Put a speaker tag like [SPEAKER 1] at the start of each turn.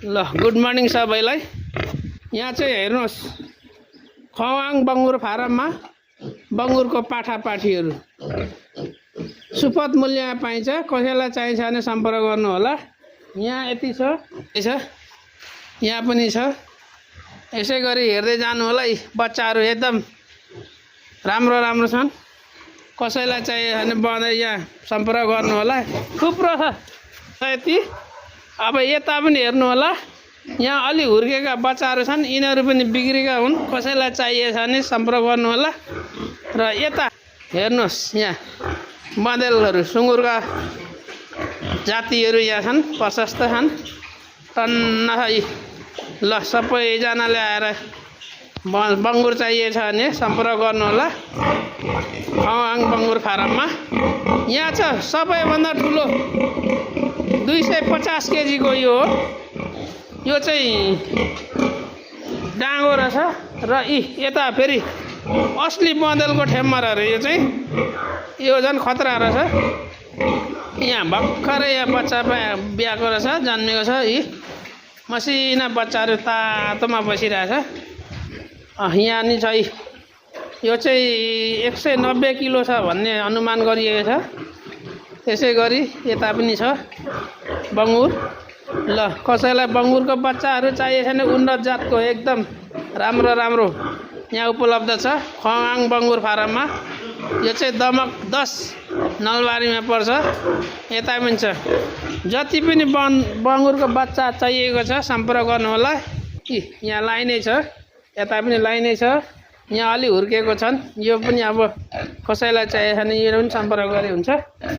[SPEAKER 1] ल good morning सबैलाई। यहाँ चाहिँ हेर्नुहोस् खवाङ बङ्गुर फारममा बङ्गुरको पाठापाठीहरू सुपथ मूल्यमा पाइन्छ। कसैलाई चाहिन्छ भने सम्पर्क गर्नु होला। यहाँ यति छ, यहाँ पनि छ। यसै गरी हेर्दै जानु होला। यी बच्चाहरू एकदम राम्रो राम्रो छन्। कसैलाई चाहियो भने बन्दै यहाँ सम्पर्क गर्नु होला। थुप्रो छ यति। अब यता पनि हेर्नु होला। यहाँ अलि हुर्केका बच्चाहरू छन्, यिनीहरू पनि बिग्रेका हुन्। कसैलाई चाहिएछ भने सम्पर्क गर्नु होला। र यता हेर्नुहोस्, यहाँ बँदेलहरू सुँगुरका जातिहरू यहाँ छन्, प्रशस्त छन्, टन्न छ यी। ल सबैजनाले आएर बङ्गुर चाहिएछ भने सम्पर्क गर्नु होला खवाङ बङ्गुर फारममा। यहाँ छ सबैभन्दा ठुलो 250 केजीको यो हो। यो चाहिँ डाँगो रहेछ। र यता फेरि असली बँदेलको ठेम्मर अरे यो चाहिँ। यो झन् खतरा रहेछ। यहाँ भर्खरै यहाँ बच्चा ब्याएको रहेछ, जन्मेको छ। यी मसिना बच्चाहरू तातोमा बसिरहेछ। यहाँ नि छ। यो चाहिँ 190 किलो छ भन्ने अनुमान गरिएको छ। त्यसै गरी यता पनि छ बङ्गुर। ल कसैलाई बङ्गुरको बच्चाहरू चाहिएछ भने उन्नत जातको एकदम राम्रो राम्रो यहाँ उपलब्ध छ खवाङ बङ्गुर फारममा। यो चाहिँ दमक 10 नलबारीमा पर्छ। यता पनि छ। जति पनि बङ्गुरको बच्चा चाहिएको छ सम्पर्क गर्नु होला। यहाँ लाइनै छ, यता पनि लाइनै छ। यहाँ अलि हुर्केको छन्। यो पनि अब कसैलाई चाहिएछ भने यो पनि सम्पर्क गरे हुन्छ।